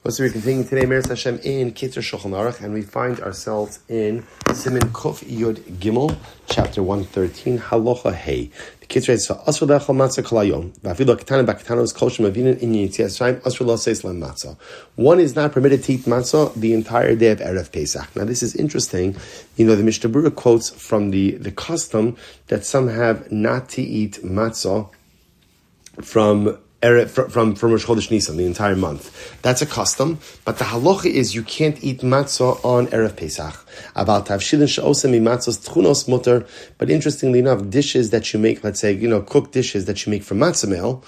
So we're continuing today, Meretz Hashem, in Kitzur Shulchan Aruch, and we find ourselves in Siman Kuf Yud Gimel, chapter 113, Halacha Hey. The Kitzur says, "Asur le'achol matzah kol hayom, v'afilu haketanim b'aketanos kol shemavinin in Yitzias Shayim asur lo'aseis lem matzah." One is not permitted to eat matzah the entire day of Erev Pesach. Now this is interesting. The Mishnah Berurah quotes from the custom that some have not to eat matzah from Rosh Chodesh Nisan, the entire month. That's a custom, but the halacha is you can't eat matzah on Erev Pesach. But interestingly enough, dishes that you make, let's say, cooked dishes that you make from matzah meal,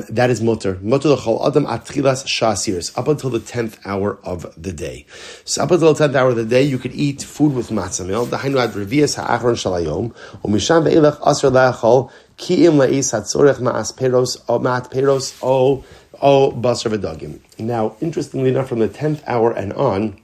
that is mutter. Mutter l'chol adam atchilas sha'asiris, up until the 10th hour of the day. So up until the 10th hour of the day, you could eat food with matzah meal. Dahainu ad revias ha'achron shalayom, u'misham ve'elech asr la'achol, Ki'im la'is hatzorech ma'at peros o basar v'dagim. Now, interestingly enough, from the 10th hour and on,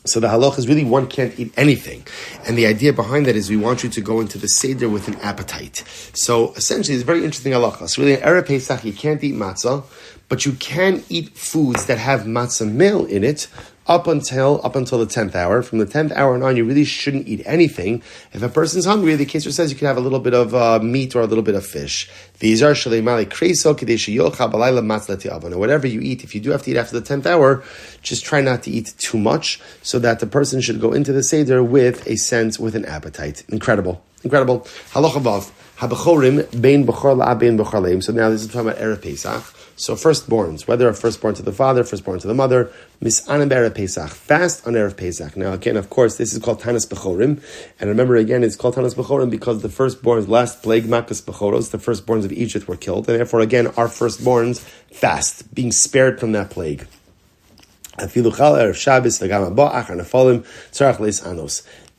so the halacha is really one can't eat anything. And the idea behind that is we want you to go into the Seder with an appetite. So essentially, it's a very interesting halacha. So really, in Erev Pesach, you can't eat matzah, but you can eat foods that have matzah meal in it, up until the 10th hour. From the 10th hour and on, you really shouldn't eat anything. If a person's hungry, the Kitzur says you can have a little bit of meat or a little bit of fish. These are shaleimali kreso kadesha yocha balayla matzlati avon. Now, whatever you eat, if you do have to eat after the 10th hour, just try not to eat too much, so that the person should go into the Seder with a sense, with an appetite. Incredible. Halacha vav. Habechorim bein bechor la'ab bein bechor leim. So now this is talking about Erev Pesach. So firstborns, whether a firstborn to the father, firstborn to the mother, mis'anim Erev Pesach, fast on Erev Pesach. Now again, of course, this is called Tanas Bechorim, and remember again, it's called Tanas Bechorim because the firstborns, last plague, Makas Bechoros, the firstborns of Egypt were killed, and therefore again, our firstborns fast, being spared from that plague.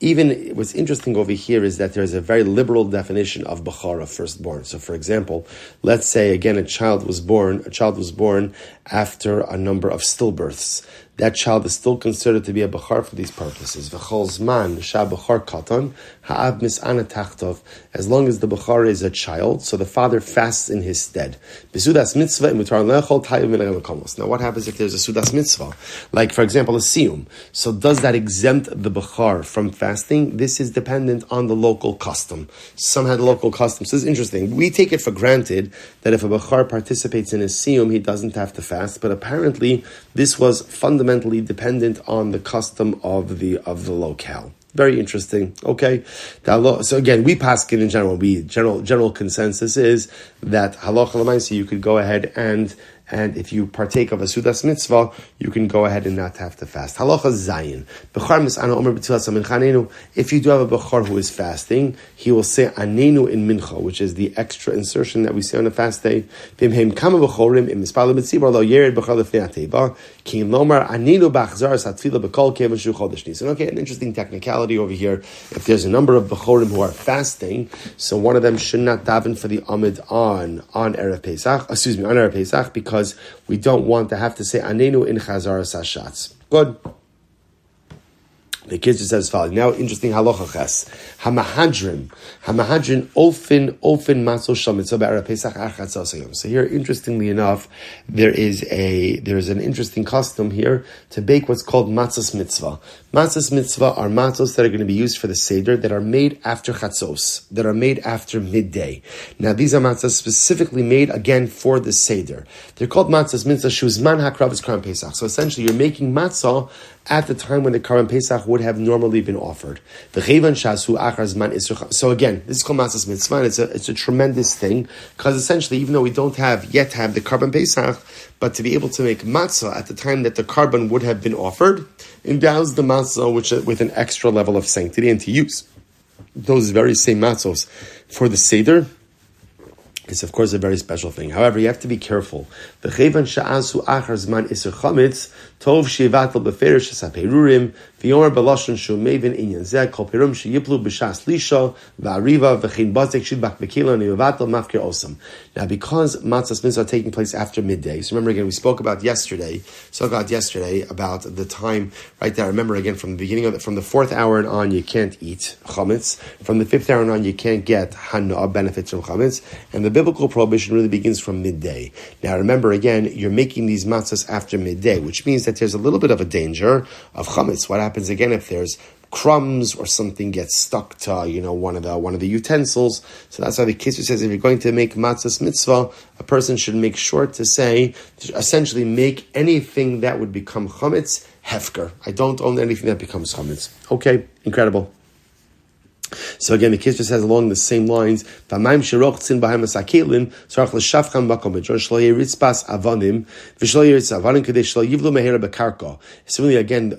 Even what's interesting over here is that there's a very liberal definition of Bechor, of firstborn. So for example, let's say again a child was born after a number of stillbirths. That child is still considered to be a Bechor for these purposes. V'chol zman sha'Bechor katan ha'av mis'ana tachtov. As long as the Bechor is a child, so the father fasts in his stead. B'sudas mitzvah imutar lechol tayu min ha'makomos. Now what happens if there's a sudas mitzvah? Like for example a siyum. So does that exempt the Bechor from fasting? This is dependent on the local custom. Some had local customs. So this is interesting. We take it for granted that if a Bechor participates in a siyum, he doesn't have to fast, but apparently this was fundamentally dependent on the custom of the locale. Very interesting. Okay. So again, we paskin in general. General consensus is that halacha l'maisa you could go ahead and if you partake of a sudas mitzvah, you can go ahead and not have to fast. Halacha zayin. If you do have a bechor who is fasting, he will say anenu in mincha, which is the extra insertion that we say on a fast day. And okay, an interesting technicality over here. If there's a number of bechorim who are fasting, so one of them should not daven for the amid on Erev Pesach, because we don't want to have to say anenu in chazar sashatz. Good. The Kitzur says as follows. Now, interesting halacha ches. Hamahadrin ofin matzos shel mitzvah b'Erev Pesach achatzos hayom. So here, interestingly enough, there is an interesting custom here to bake what's called matzos mitzvah. Matzos mitzvah are matzos that are going to be used for the Seder that are made after chatzos, that are made after midday. Now, these are matzos specifically made again for the Seder. They're called matzos mitzvah shuzman hakrav is Karban Pesach. So essentially, you're making matzah at the time when the Karban Pesach would have normally been offered. So again, this is called matzos mitzvah, and it's a tremendous thing, because essentially, even though we don't yet have the Karban Pesach, but to be able to make matzah at the time that the Karban would have been offered, endows the matzah with an extra level of sanctity, and to use those very same matzos for the Seder, it's of course a very special thing. However, you have to be careful. If V'yomer b'lashon shu mevin inyan zeh kol pirum sheyiplu b'shas lisha v'ariva v'chein bazek shidbak b'kila nivatel mafkir osam. Now, because matzahs mitzvah are taking place after midday, so remember again, we spoke about yesterday about the time, right there. Remember again, from the beginning from the 4th hour and on, you can't eat chametz. From the 5th hour and on, you can't get hana, benefits from chametz. And the biblical prohibition really begins from midday. Now, remember again, you're making these matzahs after midday, which means that there's a little bit of a danger of chametz. What happens again if there's crumbs or something gets stuck to one of the utensils? So that's why the Kitzur says if you're going to make matzahs mitzvah, a person should make sure to say, essentially make anything that would become chametz hefker. I don't own anything that becomes chametz. Okay, incredible. So again, the Kitzur says along the same lines, similarly, again,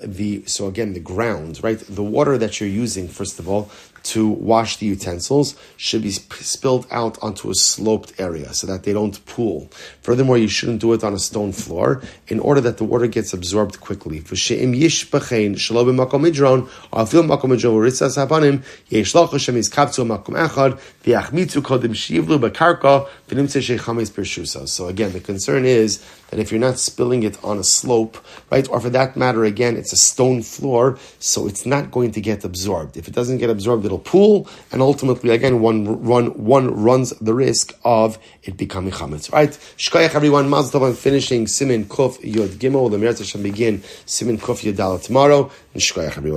the ground, right? The water that you're using, first of all, to wash the utensils should be spilled out onto a sloped area so that they don't pool. Furthermore, you shouldn't do it on a stone floor in order that the water gets absorbed quickly. So again, the concern is that if you're not spilling it on a slope, right, or for that matter, again, it's a stone floor, so it's not going to get absorbed. If it doesn't get absorbed, it'll pool, and ultimately, again, one runs the risk of it becoming chametz. Right? Shkoyach, everyone. Mazel tov on finishing Simin Kuf Yod Gimel. The Meretz Hashem begin Simin Kuf Yod Dalet tomorrow. And shkoyach, everyone.